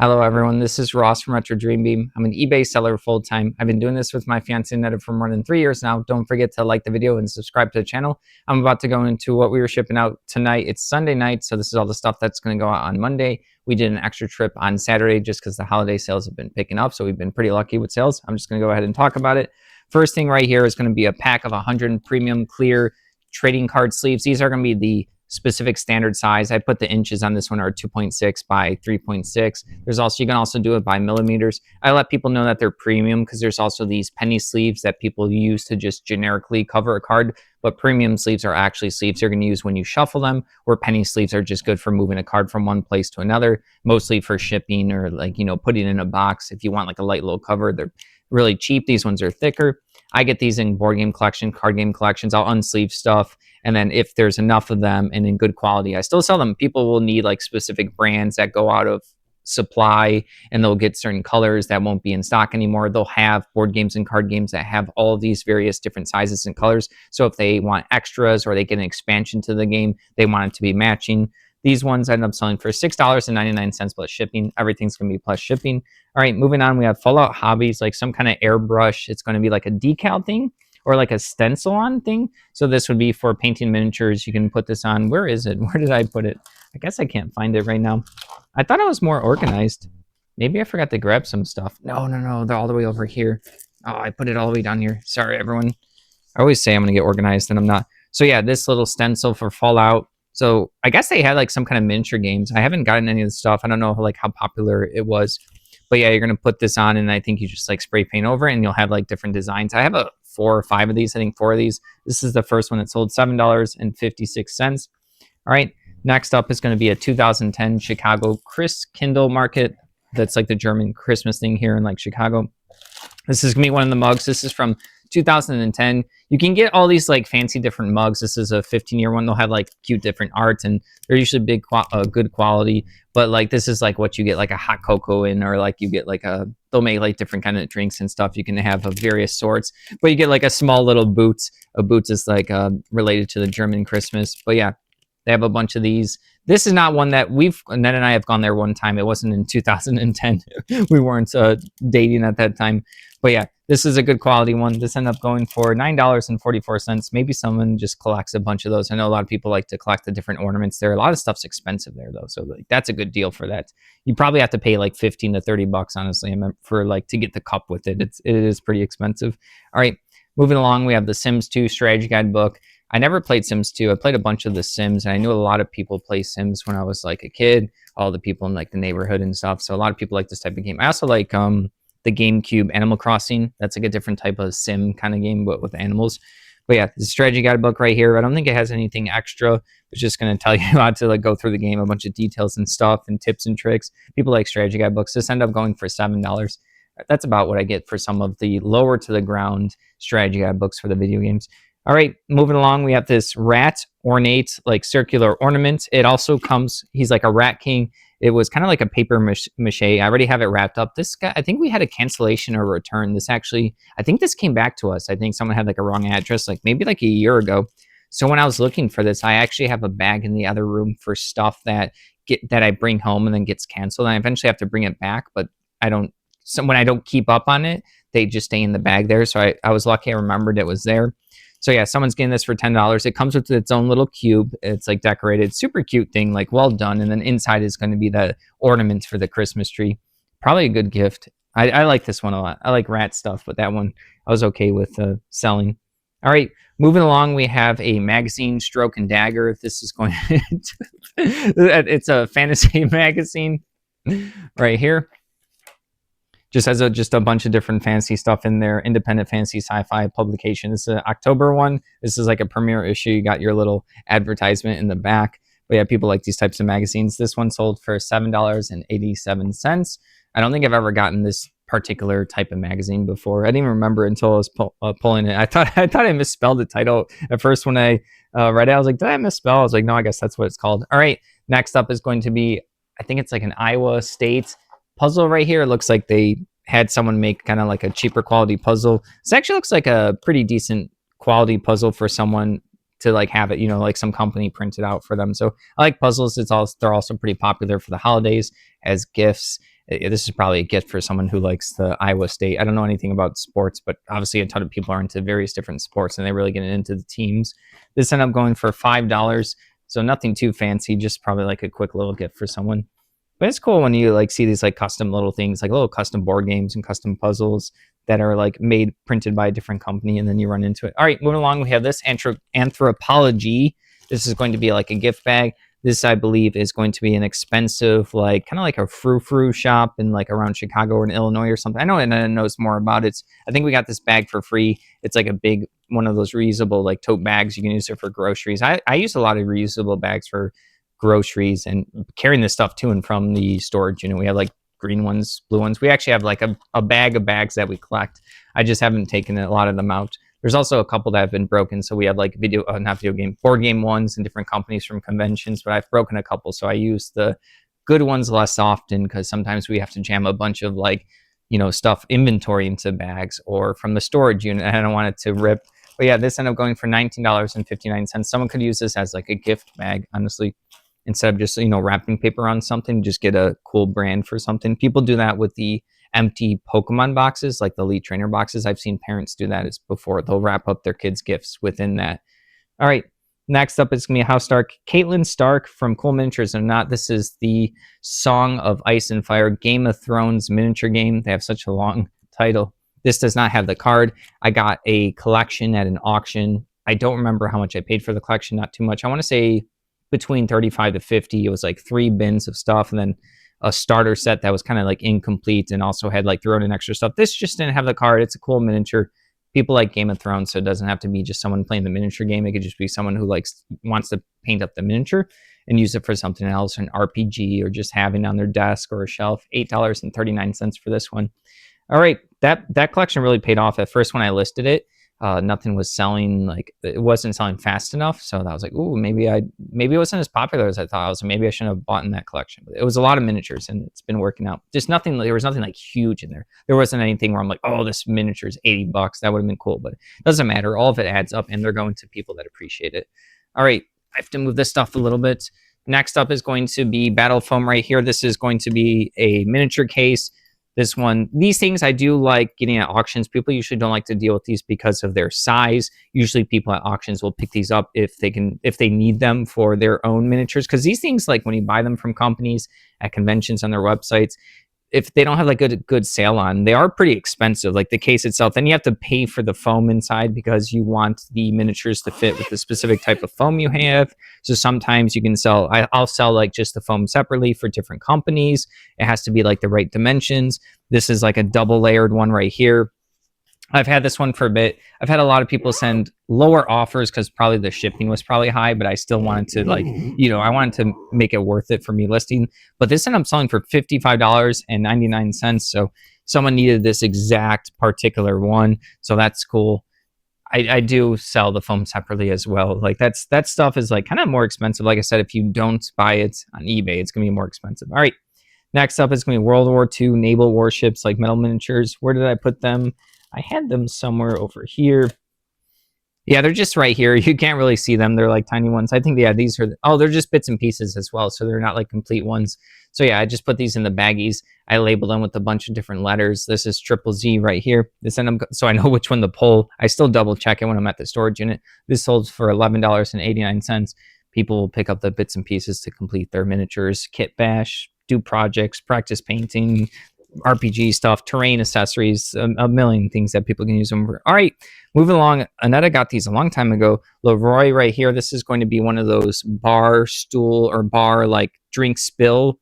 Hello everyone, this is Ross from Retro Dream Beam. I'm an eBay seller full-time. I've been doing this with my fiance Netta for more than 3 years now. Don't forget to like the video and subscribe to the channel. I'm about to go into what we were shipping out tonight. It's Sunday night, so this is all the stuff that's going to go out on Monday. We did an extra trip on Saturday just because the holiday sales have been picking up, so we've been pretty lucky with sales. I'm just going to go ahead and talk about it. First thing right here is going to be a pack of 100 premium clear trading card sleeves. These are going to be the specific standard size. I put the inches on this one are 2.6 by 3.6. There's also, you can also do it by millimeters. I let people know that they're premium because there's also these penny sleeves that people use to just generically cover a card, but premium sleeves are actually sleeves you're going to use when you shuffle them, where penny sleeves are just good for moving a card from one place to another, mostly for shipping or putting in a box. If you want like a light little cover, they're really cheap. These ones are thicker. I get these in board game collection, card game collections. I'll unsleeve stuff. And then if there's enough of them and in good quality, I still sell them. People will need like specific brands that go out of supply and they'll get certain colors that won't be in stock anymore. They'll have board games and card games that have all of these various different sizes and colors. So if they want extras or they get an expansion to the game, they want it to be matching. These ones end up selling for $6.99 plus shipping. Everything's going to be plus shipping. All right, moving on, we have Fallout Hobbies, like some kind of airbrush. It's going to be like a decal thing or like a stencil on thing. So this would be for painting miniatures. You can put this on. Where is it? Where did I put it? I guess I can't find it right now. I thought it was more organized. Maybe I forgot to grab some stuff. No, they're all the way over here. Oh, I put it all the way down here. Sorry, everyone. I always say I'm going to get organized and I'm not. So yeah, this little stencil for Fallout. So I guess they had like some kind of miniature games. I haven't gotten any of the stuff. I don't know like how popular it was. But yeah, you're going to put this on and I think you just like spray paint over it and you'll have like different designs. I have 4 or 5 of these. I think 4 of these. This is the first one that sold $7.56. All right. Next up is going to be a 2010 Chicago Chris Kindle Market. That's like the German Christmas thing here in like Chicago. This is going to be one of the mugs. This is from 2010. You can get all these like fancy different mugs. This is a 15-year one. They'll have like cute different art and they're usually good quality. But like this is like what you get like a hot cocoa in, or like you get like they'll make like different kind of drinks and stuff. You can have of various sorts, but you get like a small little Boots. A Boots is like related to the German Christmas. But yeah, they have a bunch of these. This is not one that Ned and I have gone there one time. It wasn't in 2010. We weren't dating at that time. But yeah, this is a good quality one. This ended up going for $9.44. Maybe someone just collects a bunch of those. I know a lot of people like to collect the different ornaments there. A lot of stuff's expensive there though. So like that's a good deal for that. You probably have to pay like 15 to 30 bucks, honestly, for like to get the cup with it. It is pretty expensive. All right, moving along, we have the Sims 2 strategy guide book. I never played Sims 2. I played a bunch of the Sims, and I knew a lot of people play Sims when I was like a kid, all the people in like the neighborhood and stuff. So a lot of people like this type of game. I also like the GameCube Animal Crossing. That's like a different type of sim kind of game, but with animals. But yeah, the strategy guide book right here. I don't think it has anything extra. It's just going to tell you how to like go through the game, a bunch of details and stuff and tips and tricks. People like strategy guide books. This ended up going for $7. That's about what I get for some of the lower to the ground strategy guide books for the video games. All right, moving along, we have this rat ornate, like circular ornament. It also comes, he's like a rat king. It was kind of like a paper mache. I already have it wrapped up. This guy, I think we had a cancellation or return. This actually, I think this came back to us. I think someone had like a wrong address, like maybe like a year ago. So when I was looking for this, I actually have a bag in the other room for stuff that I bring home and then gets canceled. And I eventually have to bring it back, but when I don't keep up on it, they just stay in the bag there. So I was lucky I remembered it was there. So yeah, someone's getting this for $10. It comes with its own little cube. It's like decorated, super cute thing, like well done. And then inside is going to be the ornaments for the Christmas tree. Probably a good gift. I like this one a lot. I like rat stuff, but that one I was okay with selling. All right, moving along, we have a magazine, Stroke and Dagger. This is going to, it's a fantasy magazine right here. Just has just a bunch of different fantasy stuff in there. Independent fantasy sci-fi publication. This is an October one. This is like a premiere issue. You got your little advertisement in the back. But yeah, people like these types of magazines. This one sold for $7.87. I don't think I've ever gotten this particular type of magazine before. I didn't even remember until I was pulling it. I thought I misspelled the title at first when I read it. I was like, did I misspell? I was like, no, I guess that's what it's called. All right, next up is going to be, I think it's like an Iowa State puzzle right here. It looks like they had someone make kind of like a cheaper quality puzzle. This actually looks like a pretty decent quality puzzle for someone to like have it, like some company printed out for them. So I like puzzles. They're also pretty popular for the holidays as gifts. This is probably a gift for someone who likes the Iowa State. I don't know anything about sports, but obviously a ton of people are into various different sports and they really get into the teams. This ended up going for $5. So nothing too fancy, just probably like a quick little gift for someone. But it's cool when you like see these like custom little things, like little custom board games and custom puzzles that are like made, printed by a different company, and then you run into it. All right, moving along, we have this Anthropology. This is going to be like a gift bag. This, I believe, is going to be an expensive, like kind of like a frou-frou shop in like around Chicago or in Illinois or something. I know Anna knows more about it. I think we got this bag for free. It's like a big one of those reusable like tote bags. You can use it for groceries. I use a lot of reusable bags for groceries and carrying this stuff to and from the storage unit. We have like green ones, blue ones. We actually have like a bag of bags that we collect. I just haven't taken a lot of them out. There's also a couple that have been broken. So we have like board game ones and different companies from conventions, but I've broken a couple. So I use the good ones less often because sometimes we have to jam a bunch of like, stuff inventory into bags or from the storage unit. And I don't want it to rip. But yeah, this ended up going for $19.59. Someone could use this as like a gift bag, honestly, instead of just, wrapping paper on something, just get a cool brand for something. People do that with the empty Pokemon boxes, like the Elite Trainer boxes. I've seen parents do that as before. They'll wrap up their kids' gifts within that. All right. Next up is going to be House Stark. Caitlin Stark from Cool Miniatures or Not. This is the Song of Ice and Fire Game of Thrones miniature game. They have such a long title. This does not have the card. I got a collection at an auction. I don't remember how much I paid for the collection. Not too much. I want to say between 35 to 50. It was like 3 bins of stuff and then a starter set that was kind of like incomplete and also had like thrown in extra stuff. This just didn't have the card. It's a cool miniature. People like Game of Thrones, so it doesn't have to be just someone playing the miniature game. It could just be someone who wants to paint up the miniature and use it for something else, an RPG, or just having on their desk or a shelf. $8.39 for this one. All right, that collection really paid off. At first, when I listed it, nothing was selling. Like it wasn't selling fast enough, so I was like, "Ooh, maybe it wasn't as popular as I thought." I was like, maybe I shouldn't have bought in that collection. But it was a lot of miniatures, and it's been working out. There was nothing like huge in there. There wasn't anything where I'm like, "Oh, this miniature is $80." That would have been cool, but it doesn't matter. All of it adds up, and they're going to people that appreciate it. All right, I have to move this stuff a little bit. Next up is going to be Battle Foam right here. This is going to be a miniature case. This one, these things I do like getting at auctions. People usually don't like to deal with these because of their size. Usually people at auctions will pick these up if they need them for their own miniatures. Because these things, like when you buy them from companies at conventions on their websites, if they don't have like good sale on, they are pretty expensive, like the case itself. Then you have to pay for the foam inside because you want the miniatures to fit with the specific type of foam you have. So sometimes you can I'll sell like just the foam separately for different companies. It has to be like the right dimensions. This is like a double layered one right here. I've had this one for a bit. I've had a lot of people send lower offers because probably the shipping was probably high, but I still wanted to I wanted to make it worth it for me listing. But this ended up selling for $55.99. So someone needed this exact particular one. So that's cool. I do sell the foam separately as well. Like that stuff is like kind of more expensive. Like I said, if you don't buy it on eBay, it's gonna be more expensive. All right. Next up is gonna be World War II naval warships, like metal miniatures. Where did I put them? I had them somewhere over here. Yeah, they're just right here. You can't really see them. They're like tiny ones. I think, these are, they're just bits and pieces as well. So they're not like complete ones. So yeah, I just put these in the baggies. I labeled them with a bunch of different letters. This is triple Z right here. So I know which one to pull. I still double check it when I'm at the storage unit. This sold for $11.89. People will pick up the bits and pieces to complete their miniatures, kit bash, do projects, practice painting, RPG stuff, terrain accessories, a million things that people can use them for. All right, moving along. Annetta got these a long time ago. Leroy right here. This is going to be one of those bar stool or bar like drink spill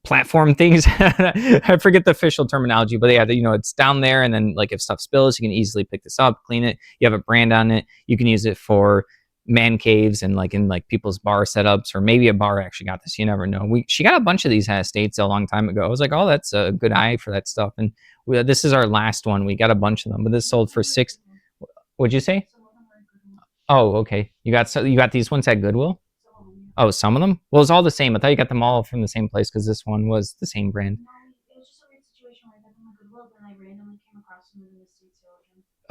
platform things. I forget the official terminology, but yeah, it's down there, and then like if stuff spills, you can easily pick this up, clean it. You have a brand on it. You can use it for man caves and like in like people's bar setups, or maybe a bar actually got this. You never know. She got a bunch of these at States a long time ago. I was like, oh, that's a good eye for that stuff. And this is our last one. We got a bunch of them, but this sold for $6. What'd you say? Oh, okay. You got these ones at Goodwill? Oh, some of them? Well, it's all the same. I thought you got them all from the same place because this one was the same brand.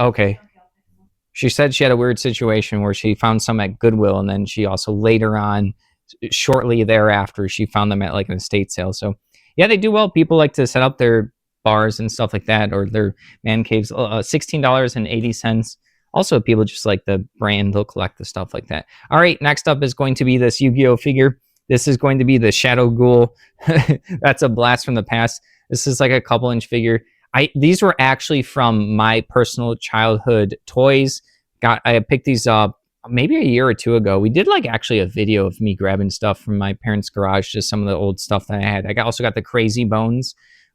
Okay. She said she had a weird situation where she found some at Goodwill, and then she also later on, shortly thereafter, she found them at like an estate sale. So yeah, they do well. People like to set up their bars and stuff like that, or their man caves. $16.80. Also, people just like the brand, they'll collect the stuff like that. All right, next up is going to be this Yu-Gi-Oh figure. This is going to be the Shadow Ghoul. That's a blast from the past. This is like a couple inch figure. These were actually from my personal childhood toys. I picked these up maybe a year or two ago. We did like actually a video of me grabbing stuff from my parents' garage, just some of the old stuff that I had. Also got the Crazy Bones,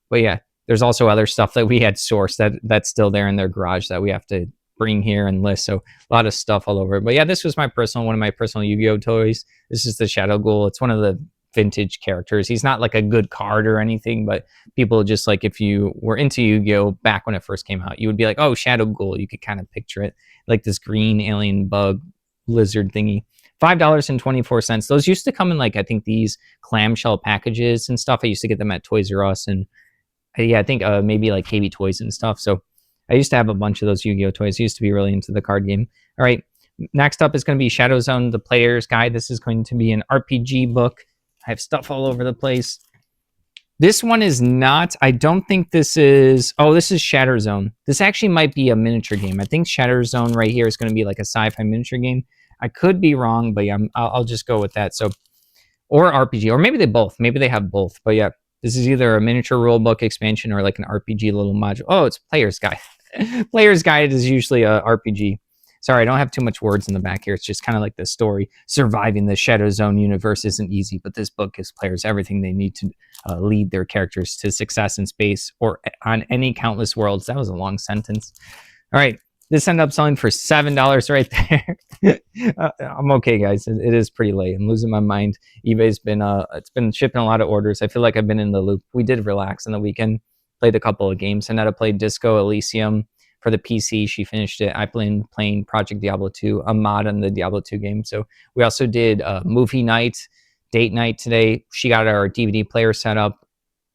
but yeah, there's also other stuff that we had sourced that's still there in their garage that we have to bring here and list. So a lot of stuff all over. But yeah, this was one of my personal Yu-Gi-Oh toys. This is the Shadow Ghoul. It's one of the vintage characters. He's not like a good card or anything, but people just like, if you were into Yu-Gi-Oh back when it first came out, you would be like, oh, Shadow Ghoul. You could kind of picture it like this green alien bug lizard thingy. $5.24. Those used to come in like, I think these clamshell packages and stuff. I used to get them at Toys R Us and yeah, I think maybe like KB Toys and stuff. So I used to have a bunch of those Yu-Gi-Oh toys. I used to be really into the card game. All right, next up is going to be Shadow Zone, the Player's Guide. This is going to be an RPG book. I have stuff all over the place. This one is not, I don't think this is, oh, this is Shatter Zone. This actually might be a miniature game. I think Shatter Zone right here is going to be like a sci-fi miniature game. I could be wrong, but yeah, I'll just go with that. So, or RPG, or maybe they both. Maybe they have both, but yeah, this is either a miniature rulebook expansion or like an RPG little module. Oh, it's Player's Guide. Player's Guide is usually a RPG. Sorry, I don't have too much words in the back here. It's just kind of like the story. Surviving the Shadow Zone universe isn't easy, but this book gives players everything they need to lead their characters to success in space or on any countless worlds. That was a long sentence. All right, this ended up selling for $7 right there. I'm okay, guys. It is pretty late. I'm losing my mind. eBay's been it's been shipping a lot of orders. I feel like I've been in the loop. We did relax on the weekend, played a couple of games. Annetta played Disco Elysium for the PC. She finished it. I've been playing Project Diablo 2, a mod on the Diablo 2 game. So we also did movie night, date night today. She got our DVD player set up.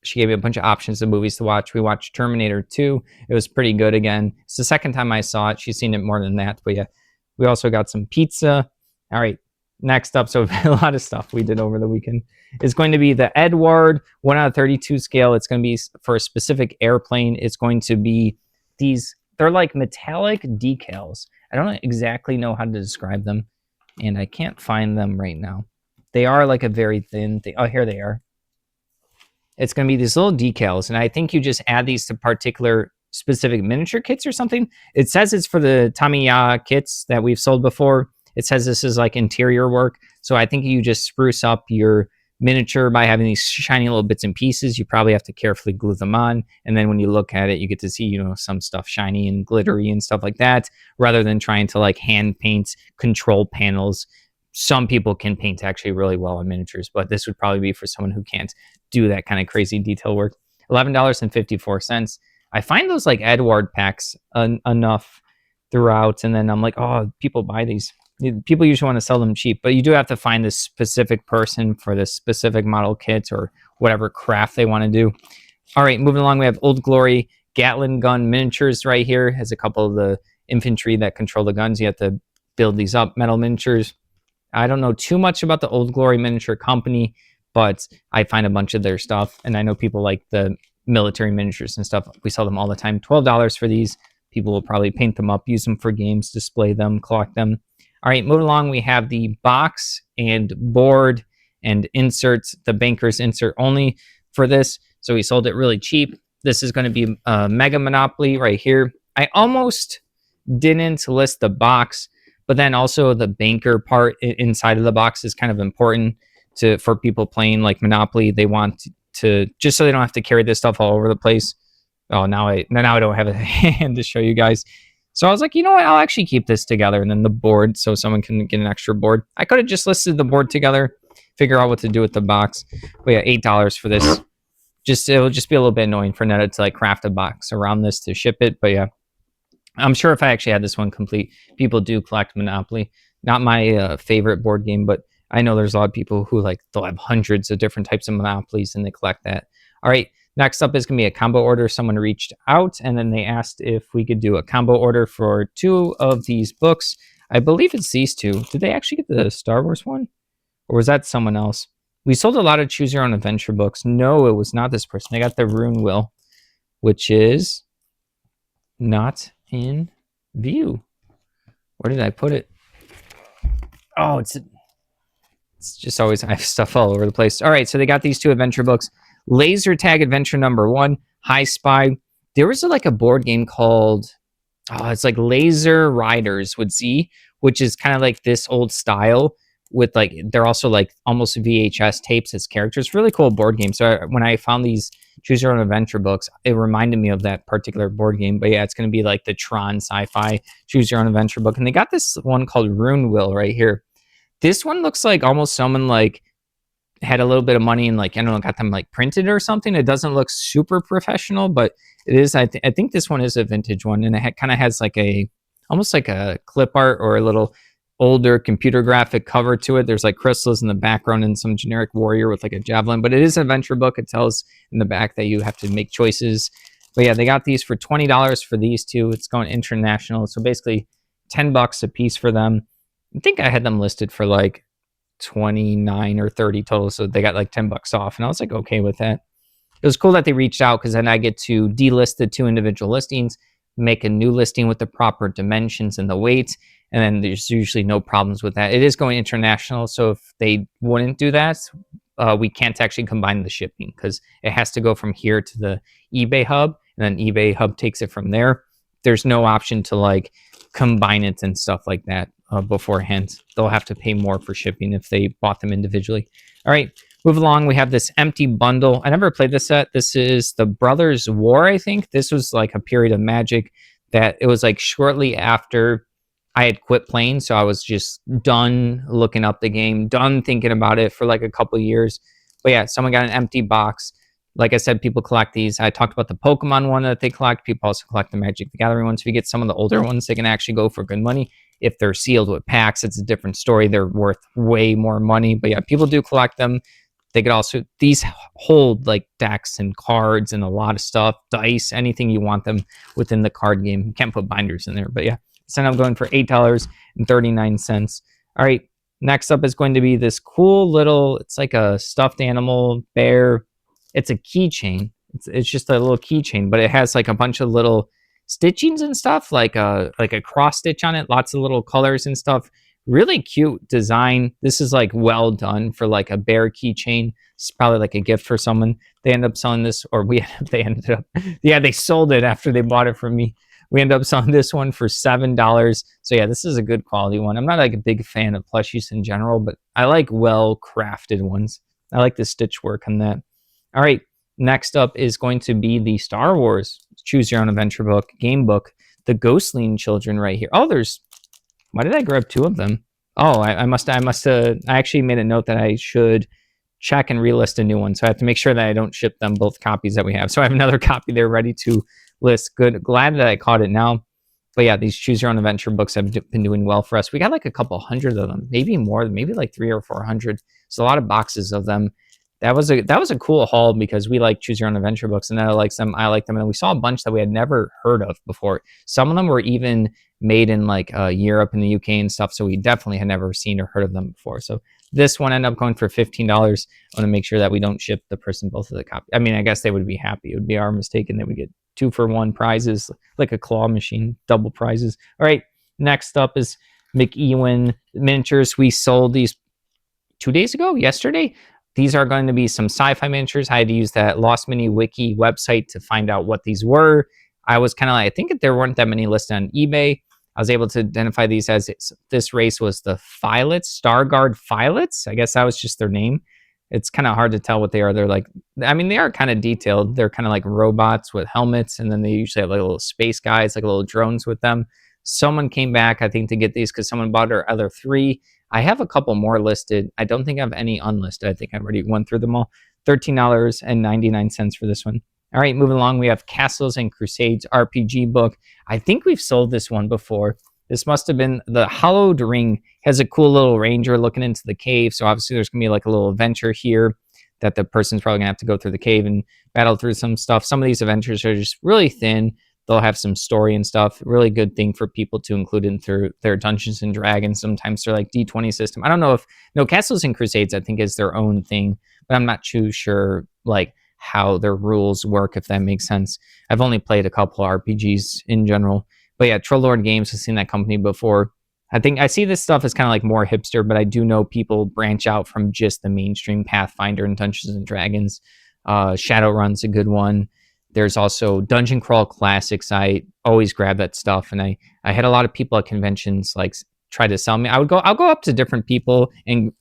She gave me a bunch of options of movies to watch. We watched Terminator 2. It was pretty good again. It's the second time I saw it. She's seen it more than that. But yeah, we also got some pizza. All right, next up, so a lot of stuff we did over the weekend. Is going to be the Edward 1 out of 32 scale. It's going to be for a specific airplane. It's going to be these, they're like metallic decals. I don't exactly know how to describe them, and I can't find them right now. They are like a very thin thing. Oh, here they are. It's going to be these little decals, and I think you just add these to particular specific miniature kits or something. It says it's for the Tamiya kits that we've sold before. It says this is like interior work, so I think you just spruce up your miniature by having these shiny little bits and pieces. You probably have to carefully glue them on, and then when you look at it, you get to see, some stuff shiny and glittery and stuff like that, rather than trying to like hand paint control panels. Some people can paint actually really well on miniatures, but this would probably be for someone who can't do that kind of crazy detail work. $11.54. I find those like Edward packs enough throughout, and then I'm like, oh, people buy these. People usually want to sell them cheap, but you do have to find this specific person for this specific model kit or whatever craft they want to do. All right, moving along, we have Old Glory Gatling gun miniatures right here. Has a couple of the infantry that control the guns. You have to build these up, metal miniatures. I don't know too much about the Old Glory Miniature Company, but I find a bunch of their stuff, and I know people like the military miniatures and stuff. We sell them all the time. $12 for these. People will probably paint them up, use them for games, display them, collect them. All right, moving along, we have the box and board and inserts, the banker's insert only for this. So we sold it really cheap. This is going to be Mega Monopoly right here. I almost didn't list the box, but then also the banker part inside of the box is kind of important for people playing like Monopoly. They want to, just so they don't have to carry this stuff all over the place. Oh, now I don't have a hand to show you guys. So I was like, you know what? I'll actually keep this together, and then the board, so someone can get an extra board. I could have just listed the board together, figure out what to do with the box. But yeah, $8 for this. It'll just be a little bit annoying for Netta to like craft a box around this to ship it. But yeah, I'm sure if I actually had this one complete, people do collect Monopoly. Not my favorite board game, but I know there's a lot of people who they'll have hundreds of different types of Monopolies and they collect that. All right. Next up is going to be a combo order. Someone reached out and then they asked if we could do a combo order for 2 of these books. I believe it's these 2. Did they actually get the Star Wars one? Or was that someone else? We sold a lot of choose your own adventure books. No, it was not this person. They got the Rune Will, which is not in view. Where did I put it? Oh, it's just always, I have stuff all over the place. All right, so they got these 2 adventure books. Laser Tag Adventure number 1, High Spy. There was like a board game called, it's like Laser Riders with Z, which is kind of like this old style with like, they're also like almost VHS tapes as characters. Really cool board game. So when I found these Choose Your Own Adventure books, it reminded me of that particular board game. But yeah, it's going to be like the Tron sci-fi Choose Your Own Adventure book. And they got this one called Rune Will right here. This one looks like almost someone like had a little bit of money and like, I don't know, got them like printed or something. It doesn't look super professional, but it is. I think this one is a vintage one, and it kind of has like almost like a clip art or a little older computer graphic cover to it. There's like crystals in the background and some generic warrior with like a javelin, but it is an adventure book. It tells in the back that you have to make choices. But yeah, they got these for $20 for these 2. It's going international, so basically $10 a piece for them. I think I had them listed for like 29 or 30 total, so they got like $10 off, and I was like okay with that. It was cool that they reached out, because then I get to delist the 2 individual listings, make a new listing with the proper dimensions and the weight, and then there's usually no problems with that. It is going international, so if they wouldn't do that, we can't actually combine the shipping, because it has to go from here to the eBay hub, and then eBay hub takes it from there. There's no option to like combine it and stuff like that beforehand. They'll have to pay more for shipping if they bought them individually. All right, move along. We have this empty bundle. I never played this set. This is the Brothers War, I think. This was like a period of Magic that it was like shortly after I had quit playing, so I was just done looking up the game, done thinking about it for like a couple years. But yeah, someone got an empty box. Like I said, people collect these. I talked about the Pokemon one that they collect. People also collect the Magic the Gathering ones. If you get some of the older ones, they can actually go for good money. If they're sealed with packs, it's a different story. They're worth way more money. But yeah, people do collect them. They could also, these hold like decks and cards and a lot of stuff, dice, anything you want them within the card game. You can't put binders in there. But yeah, so I'm going for $8.39. All right, next up is going to be this cool little, it's like a stuffed animal bear. It's a keychain. It's just a little keychain, but it has like a bunch of little stitchings and stuff, like a cross stitch on it, lots of little colors and stuff. Really cute design. This is like well done for like a bear keychain. It's probably like a gift for someone. They end up selling this, or they sold it after they bought it from me. We end up selling this one for $7. So yeah, this is a good quality one. I'm not like a big fan of plushies in general, but I like well crafted ones. I like the stitch work on that. All right, next up is going to be the Star Wars Choose Your Own Adventure book, game book, the Ghostling Children right here. Oh, why did I grab 2 of them? Oh, I actually made a note that I should check and relist a new one. So I have to make sure that I don't ship them both copies that we have. So I have another copy there ready to list. Good, glad that I caught it now. But yeah, these Choose Your Own Adventure books have been doing well for us. We got like a couple hundred of them, maybe more, maybe like 300 or 400. So a lot of boxes of them. That was a cool haul, because we like Choose Your Own Adventure books, and I like them. And then we saw a bunch that we had never heard of before. Some of them were even made in like Europe and the UK and stuff, so we definitely had never seen or heard of them before. So this one ended up going for $15. I want to make sure that we don't ship the person both of the copies. I mean, I guess they would be happy. It would be our mistake, and they would get 2-for-1 prizes, like a claw machine, double prizes. All right, next up is McEwen miniatures. We sold these 2 days ago, yesterday. These are going to be some sci-fi miniatures. I had to use that Lost Mini Wiki website to find out what these were. I was kind of like, I think there weren't that many listed on eBay. I was able to identify these as this race was the Phylets, Starguard Phylets. I guess that was just their name. It's kind of hard to tell what they are. They're like, I mean, they are kind of detailed. They're kind of like robots with helmets, and then they usually have like little space guys, like little drones with them. Someone came back, I think, to get these because someone bought our other 3. I have a couple more listed. I don't think I have any unlisted. I think I've already went through them all. $13.99 for this one. All right, moving along, we have Castles and Crusades RPG book. I think we've sold this one before. This must have been the Hollowed Ring. Has a cool little ranger looking into the cave. So obviously there's going to be like a little adventure here that the person's probably going to have to go through the cave and battle through some stuff. Some of these adventures are just really thin. they'll have some story and stuff. Really good thing for people to include in through their Dungeons and Dragons. Sometimes they're like D20 system. I don't know if no Castles and Crusades, I think, is their own thing, but I'm not too sure like how their rules work, if that makes sense. I've only played a couple RPGs in general. But yeah, Troll Lord Games, I've seen that company before. I think I see this stuff as kind of like more hipster, but I do know people branch out from just the mainstream Pathfinder and Dungeons and Dragons. Shadowrun's a good one. There's also Dungeon Crawl Classics. I always grab that stuff, and I had a lot of people at conventions like try to sell me. I'll go up to different people and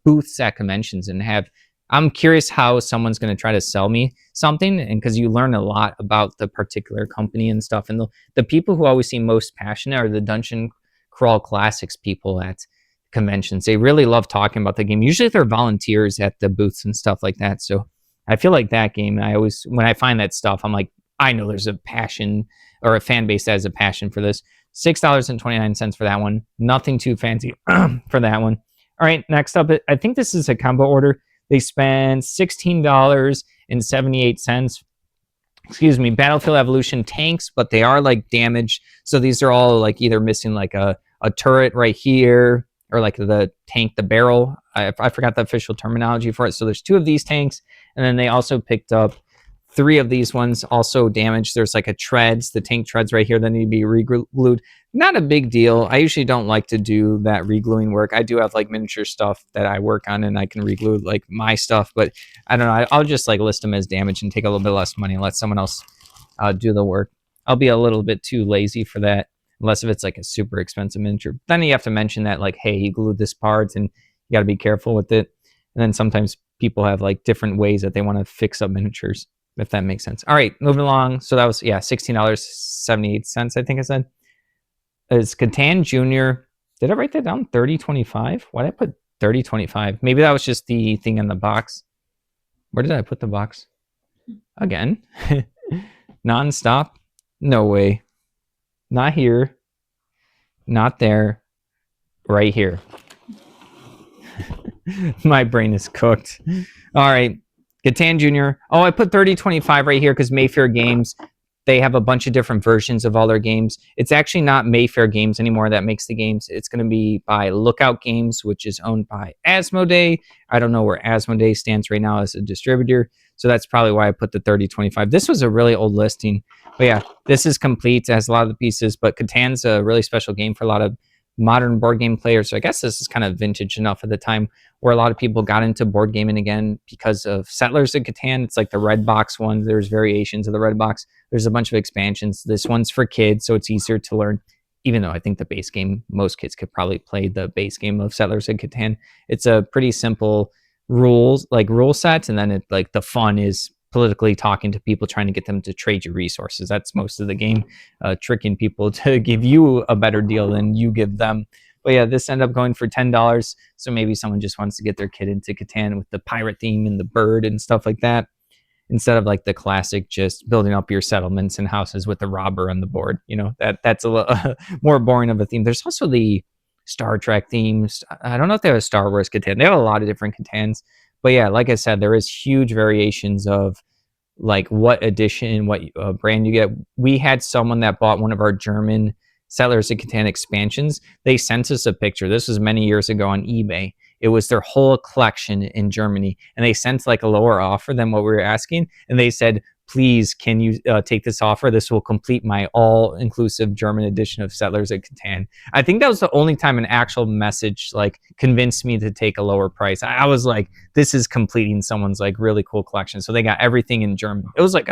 booths at conventions and have. I'm curious how someone's going to try to sell me something, and because you learn a lot about the particular company and stuff. And the people who always seem most passionate are the Dungeon Crawl Classics people at conventions. They really love talking about the game. Usually they're volunteers at the booths and stuff like that. So I feel like that game, I always, when I find that stuff, I'm like, I know there's a passion or a fan base that has a passion for this. $6.29 for that one. Nothing too fancy for that one. All right, next up, I think this is a combo order. They spend $16.78. Excuse me, Battlefield Evolution tanks, but they are like damaged. So these are all like either missing like a turret right here, or like the tank, the barrel. I forgot the official terminology for it. So there's 2 of these tanks, and then they also picked up 3 of these ones also damaged. There's like a treads, the tank treads right here that need to be re-glued. Not a big deal. I usually don't like to do that re-gluing work. I do have like miniature stuff that I work on and I can re-glue like my stuff, but I don't know. I'll just like list them as damaged and take a little bit less money and let someone else do the work. I'll be a little bit too lazy for that, unless if it's like a super expensive miniature. Then you have to mention that like, hey, you glued this part and you got to be careful with it. And then sometimes people have like different ways that they want to fix up miniatures, if that makes sense. All right, moving along. So that was, yeah, $16.78, I think I said. Is Catan Junior. Did I write that down? 3025? Why did I put 3025? Maybe that was just the thing in the box. Where did I put the box? Again. Non-stop? No way. Not here. Not there. Right here. My brain is cooked. All right. Catan Junior. Oh, I put 3025 right here because Mayfair Games, they have a bunch of different versions of all their games. It's actually not Mayfair Games anymore that makes the games. It's going to be by Lookout Games, which is owned by Asmodee. I don't know where Asmodee stands right now as a distributor, so that's probably why I put the 3025. This was a really old listing. But yeah, this is complete. It has a lot of the pieces, but Catan's a really special game for a lot of modern board game players. So I guess this is kind of vintage enough at the time where a lot of people got into board gaming again because of Settlers of Catan. It's like the red box one. There's variations of the red box. There's a bunch of expansions. This one's for kids, so it's easier to learn, even though I think the base game, most kids could probably play the base game of Settlers of Catan. It's a pretty simple rule set, and then it like the fun is politically talking to people, trying to get them to trade you resources. That's most of the game, tricking people to give you a better deal than you give them. But yeah, this ended up going for $10. So maybe someone just wants to get their kid into Catan with the pirate theme and the bird and stuff like that, instead of like the classic just building up your settlements and houses with the robber on the board. You know, that's a little more boring of a theme. There's also the Star Trek themes. I don't know if they have a Star Wars Catan. They have a lot of different Catans. But yeah, like I said, there is huge variations of like what edition, what brand you get. We had someone that bought one of our German Settlers of Catan expansions. They sent us a picture. This was many years ago on eBay. It was their whole collection in Germany, and they sent like a lower offer than what we were asking. And they said, please, can you take this offer? This will complete my all-inclusive German edition of Settlers of Catan. I think that was the only time an actual message like convinced me to take a lower price. I was like, this is completing someone's like really cool collection. So they got everything in German. It was like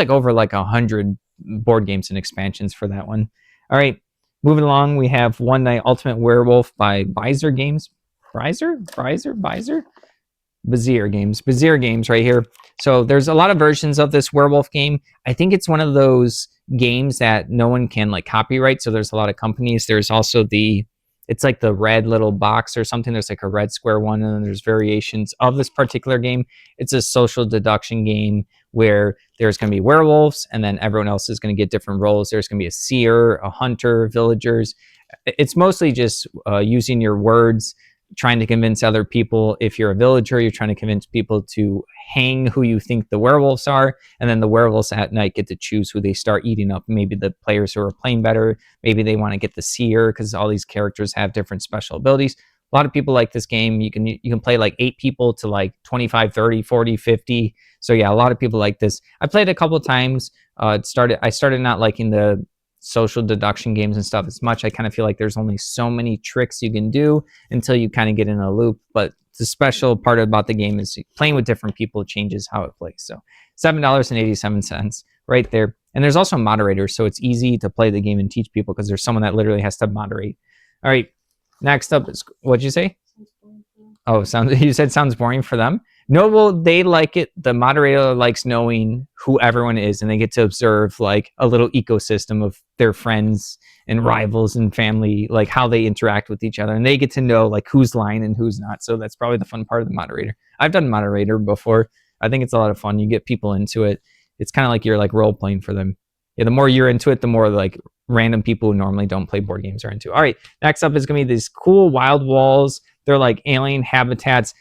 over like 100 board games and expansions for that one. All right, moving along, we have One Night Ultimate Werewolf by Vizier Games. Vizier Games right here. So there's a lot of versions of this werewolf game. I think it's one of those games that no one can like copyright. So there's a lot of companies. There's also it's like the red little box or something. There's like a red square one, and then there's variations of this particular game. It's a social deduction game where there's going to be werewolves, and then everyone else is going to get different roles. There's going to be a seer, a hunter, villagers. It's mostly just using your words trying to convince other people. If you're a villager, you're trying to convince people to hang who you think the werewolves are, and then the werewolves at night get to choose who they start eating up. Maybe the players who are playing better, maybe they want to get the seer, because all these characters have different special abilities. A lot of people like this game. You can play like 8 people to like 25, 30, 40, 50. So yeah, a lot of people like this. I played a couple of times. I started not liking the social deduction games and stuff as much. I kind of feel like there's only so many tricks you can do until you kind of get in a loop. But the special part about the game is playing with different people changes how it plays. So $7.87 right there. And there's also moderators, so it's easy to play the game and teach people because there's someone that literally has to moderate. All right, next up is, what'd you say? Oh, you said sounds boring for them? No, well, they like it. The moderator likes knowing who everyone is, and they get to observe like a little ecosystem of their friends and rivals and family, like how they interact with each other, and they get to know like who's lying and who's not. So that's probably the fun part of the moderator. I've done moderator before. I think it's a lot of fun. You get people into it. It's kind of like you're like role playing for them. Yeah, the more you're into it, the more like random people who normally don't play board games are into. All right, next up is gonna be these cool wild walls. They're like alien habitats.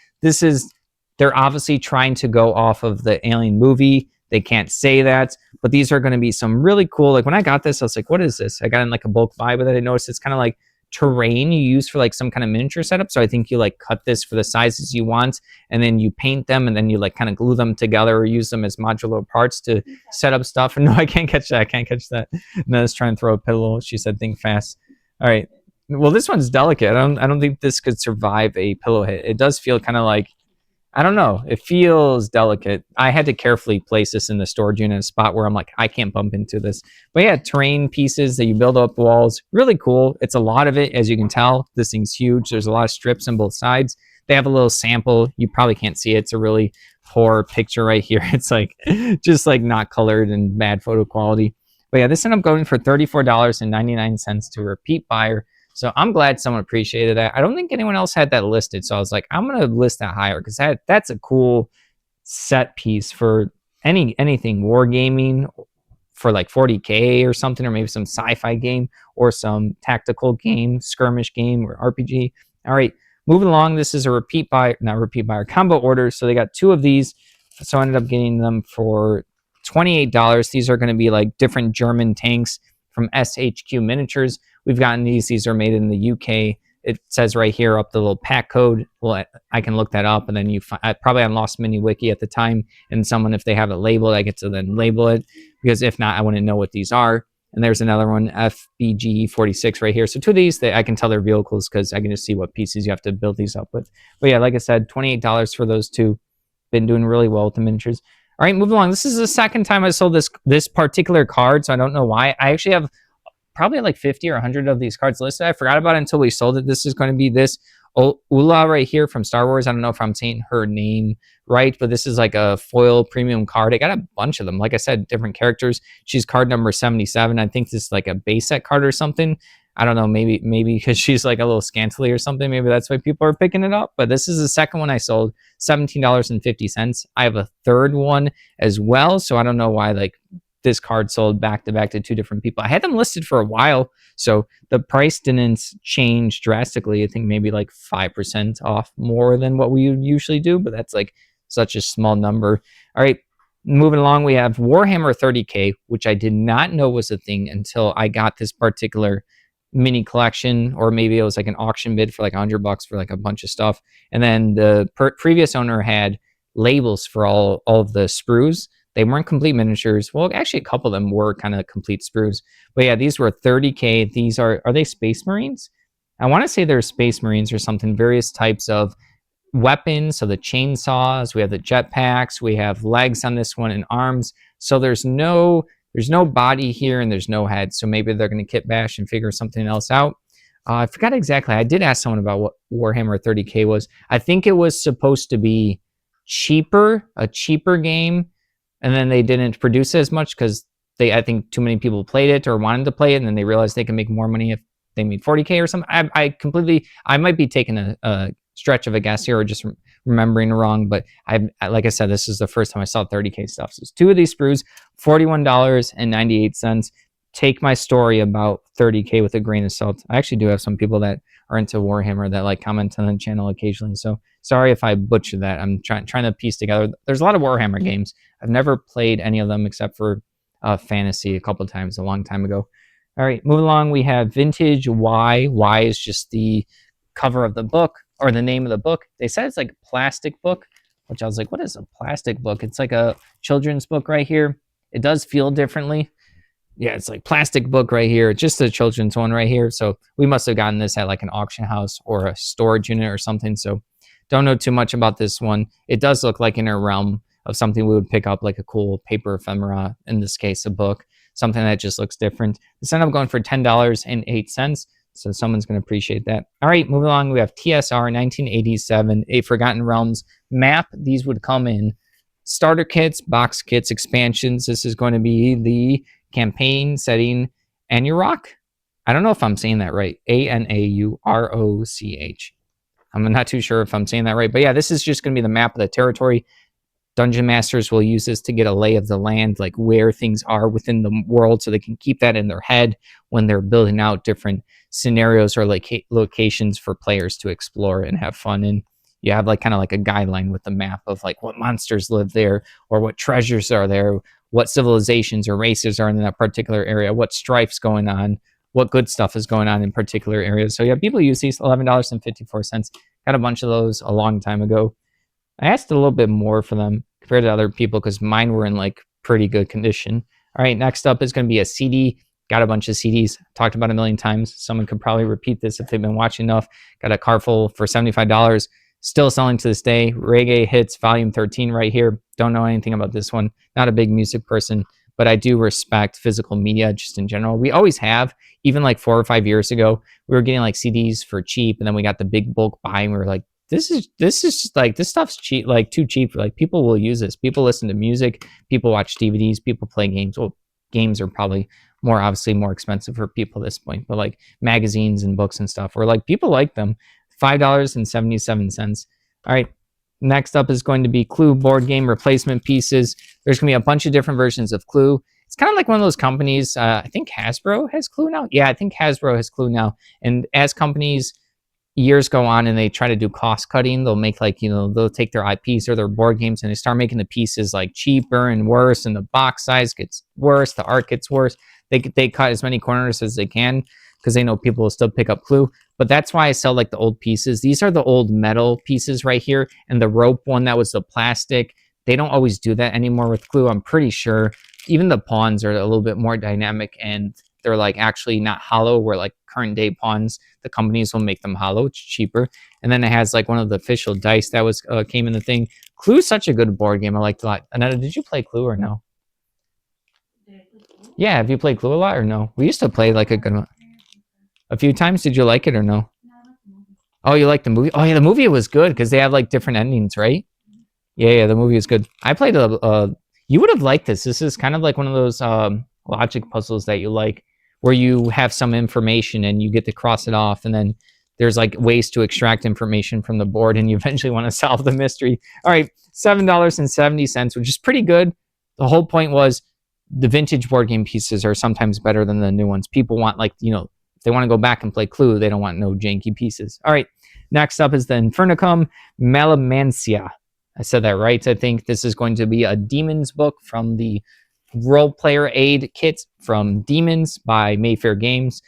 They're obviously trying to go off of the Alien movie. They can't say that, but these are going to be some really cool. Like when I got this, I was like, what is this? I got in like a bulk buy with it. I noticed it's kind of like terrain you use for like some kind of miniature setup. So I think you like cut this for the sizes you want, and then you paint them, and then you like kind of glue them together or use them as modular parts to set up stuff. And no, I can't catch that. I can't catch that. And I was trying to throw a pillow. She said, think fast. All right. Well, this one's delicate. I don't think this could survive a pillow hit. It does feel kind of like, I don't know. It feels delicate. I had to carefully place this in the storage unit, a spot where I'm like, I can't bump into this. But yeah, terrain pieces that you build up walls. Really cool. It's a lot of it, as you can tell. This thing's huge. There's a lot of strips on both sides. They have a little sample. You probably can't see it. It's a really poor picture right here. It's like just like not colored and bad photo quality. But yeah, this ended up going for $34.99 to a repeat buyer. So I'm glad someone appreciated that. I don't think anyone else had that listed. So I was like, I'm going to list that higher because that's a cool set piece for anything wargaming for like 40K or something, or maybe some sci-fi game or some tactical game, skirmish game or RPG. All right, moving along. This is a combo order. So they got 2 of these. So I ended up getting them for $28. These are going to be like different German tanks from SHQ Miniatures. We've gotten these. These are made in the UK. It says right here up the little pack code. Well, I can look that up, and then probably on Lost Mini Wiki at the time, and someone, if they have it labeled, I get to then label it, because if not, I wouldn't know what these are. And there's another one, FBG 46 right here. So 2 of these, I can tell they're vehicles because I can just see what pieces you have to build these up with. But yeah, like I said, $28 for those 2. Been doing really well with the miniatures. All right, moving along. This is the second time I sold this particular card, so I don't know why. I actually have probably like 50 or 100 of these cards listed. I forgot about it until we sold it. This is going to be this Ula right here from Star Wars. I don't know if I'm saying her name right, but this is like a foil premium card. I got a bunch of them. Like I said, different characters. She's card number 77. I think this is like a base set card or something. I don't know, maybe because she's like a little scantily or something. Maybe that's why people are picking it up. But this is the second one I sold, $17.50. I have a third one as well. So I don't know why like this card sold back to back to 2 different people. I had them listed for a while, so the price didn't change drastically. I think maybe like 5% off more than what we would usually do, but that's like such a small number. All right, moving along, we have Warhammer 30K, which I did not know was a thing until I got this particular mini collection, or maybe it was like an auction bid for like $100 for like a bunch of stuff. And then the previous owner had labels for all of the sprues. They weren't complete miniatures. Well, actually, a couple of them were kind of complete sprues. But yeah, these were 30K. These are they Space Marines? I want to say they're Space Marines or something. Various types of weapons. So the chainsaws, we have the jetpacks, we have legs on this one and arms. So there's no body here and there's no head. So maybe they're going to kit bash and figure something else out. I forgot exactly. I did ask someone about what Warhammer 30K was. I think it was supposed to be a cheaper game. And then they didn't produce it as much because I think too many people played it or wanted to play it, and then they realized they can make more money if they made 40K or something. I might be taking a stretch of a guess here or just remembering wrong, but like I said, this is the first time I saw 30K stuff. So it's 2 of these sprues, $41.98. take my story about 30K with a grain of salt. I actually do have some people that are into Warhammer that like comment on the channel occasionally. So sorry if I butchered that. I'm trying to piece together. There's a lot of Warhammer games. I've never played any of them except for Fantasy a couple of times a long time ago. All right, moving along, we have Vintage Y. Y is just the cover of the book or the name of the book. They said it's like a plastic book, which I was like, what is a plastic book? It's like a children's book right here. It does feel differently. Yeah, it's like plastic book right here, just a children's one right here. So we must have gotten this at like an auction house or a storage unit or something. So don't know too much about this one. It does look like in a realm of something we would pick up, like a cool paper ephemera, in this case, a book, something that just looks different. This ended up going for $10.08. So someone's going to appreciate that. All right, moving along, we have TSR 1987, A Forgotten Realms map. These would come in starter kits, box kits, expansions. This is going to be the campaign setting Anuroch. I don't know if I'm saying that right. Anauroch. I'm not too sure if I'm saying that right. But yeah, this is just going to be the map of the territory. Dungeon masters will use this to get a lay of the land, like where things are within the world, so they can keep that in their head when they're building out different scenarios or like locations for players to explore and have fun in. You have like kind of like a guideline with the map of like what monsters live there or what treasures are there, what civilizations or races are in that particular area, what strife's going on, what good stuff is going on in particular areas. So yeah, people use these. $11.54. Got a bunch of those a long time ago. I asked a little bit more for them compared to other people because mine were in like pretty good condition. All right, next up is going to be a CD. Got a bunch of CDs, talked about a million times. Someone could probably repeat this if they've been watching enough. Got a car full for $75. Still selling to this day. Reggae Hits Volume 13 right here. Don't know anything about this one. Not a big music person, but I do respect physical media just in general. We always have. Even like 4 or 5 years ago, we were getting like CDs for cheap, and then we got the big bulk buy, and we were like, this is just like, this stuff's cheap, like too cheap. Like people will use this. People listen to music. People watch DVDs. People play games. Well, games are probably obviously more expensive for people at this point, but like magazines and books and stuff, or like people like them. $5.77. All right. Next up is going to be Clue board game replacement pieces. There's going to be a bunch of different versions of Clue. It's kind of like one of those companies. I think Hasbro has Clue now. Yeah, I think Hasbro has Clue now. And as companies years go on and they try to do cost cutting, they'll make like, they'll take their IPs or their board games and they start making the pieces like cheaper and worse, and the box size gets worse, the art gets worse. They cut as many corners as they can because they know people will still pick up Clue. But that's why I sell like the old pieces. These are the old metal pieces right here, and the rope one that was the plastic. They don't always do that anymore with Clue, I'm pretty sure. Even the pawns are a little bit more dynamic, and they're like actually not hollow, where like current day pawns, the companies will make them hollow. It's cheaper. And then it has like one of the official dice that was came in the thing. Clue is such a good board game. I liked a lot. Anetta, did you play Clue or no? Yeah, have you played Clue a lot or no? We used to play like a good one. A few times. Did you like it or no? Oh, you like the movie? Oh yeah, the movie was good because they have like different endings, right? Yeah, the movie is good. I played you would have liked this. This is kind of like one of those logic puzzles that you like, where you have some information and you get to cross it off, and then there's like ways to extract information from the board, and you eventually want to solve the mystery. All right, $7.70, which is pretty good. The whole point was the vintage board game pieces are sometimes better than the new ones. People want like, if they want to go back and play Clue, they don't want no janky pieces. All right, next up is the Infernicum Malamancia. I said that right. I think this is going to be a Demons book from the Role Player Aid kit from Demons by Mayfair Games.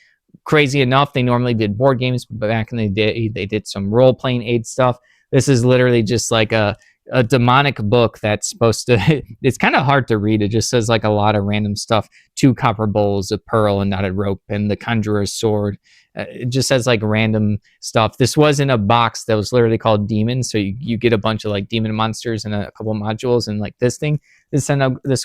Crazy enough, they normally did board games, but back in the day, they did some role-playing aid stuff. This is literally just like a demonic book that's supposed to... It's kind of hard to read. It just says like a lot of random stuff. 2 copper bowls, a pearl, and knotted rope, and the conjurer's sword. It just says like random stuff. This was in a box that was literally called Demons, so you get a bunch of like demon monsters and a couple modules and like this thing. This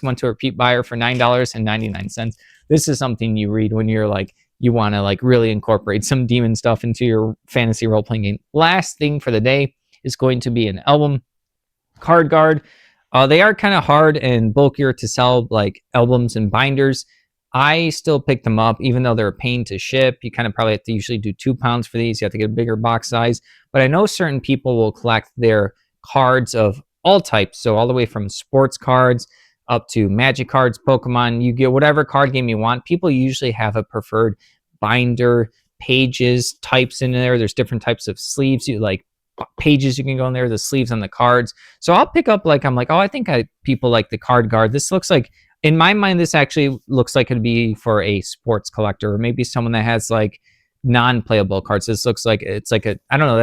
went to a repeat buyer for $9.99. This is something you read when you're like, you want to like really incorporate some demon stuff into your fantasy role-playing game. Last thing for the day is going to be an album card guard. They are kind of hard and bulkier to sell, like albums and binders. I still pick them up, even though they're a pain to ship. You kind of probably have to usually do 2 pounds for these. You have to get a bigger box size. But I know certain people will collect their cards of all types. So all the way from sports cards, up to Magic cards, Pokemon. You get whatever card game you want. People usually have a preferred binder, pages, types in there. There's different types of sleeves. You like pages you can go in there, the sleeves on the cards. So I'll pick up like, I'm like, oh, I think people like the card guard. This looks like, in my mind, this actually looks like it'd be for a sports collector or maybe someone that has like non-playable cards. This looks like it's like a, I don't know.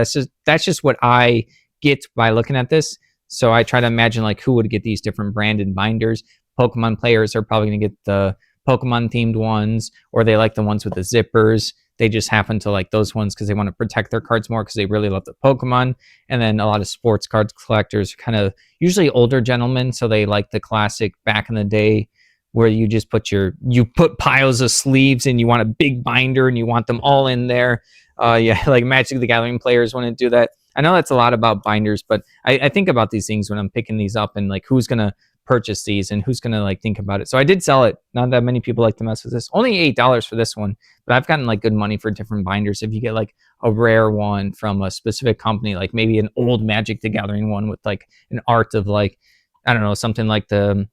That's just what I get by looking at this. So I try to imagine like who would get these different branded binders. Pokemon players are probably going to get the Pokemon themed ones, or they like the ones with the zippers. They just happen to like those ones because they want to protect their cards more because they really love the Pokemon. And then a lot of sports cards collectors, kind of usually older gentlemen, so they like the classic back in the day where you just put piles of sleeves and you want a big binder and you want them all in there. Yeah, like Magic the Gathering players want to do that. I know that's a lot about binders, but I think about these things when I'm picking these up and like who's gonna purchase these and who's gonna like think about it. So I did sell it. Not that many people like to mess with this. Only $8 for this one, but I've gotten like good money for different binders. If you get like a rare one from a specific company, like maybe an old Magic the Gathering one with like an art of like, I don't know, something like the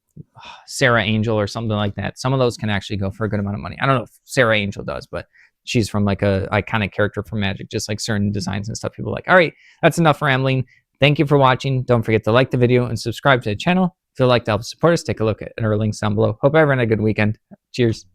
Sarah Angel or something like that. Some of those can actually go for a good amount of money. I don't know if Sarah Angel does, but she's from like a iconic character from Magic, just like certain designs and stuff. People are like, all right, that's enough rambling. Thank you for watching. Don't forget to like the video and subscribe to the channel. If you'd like to help support us, take a look at our links down below. Hope everyone had a good weekend. Cheers.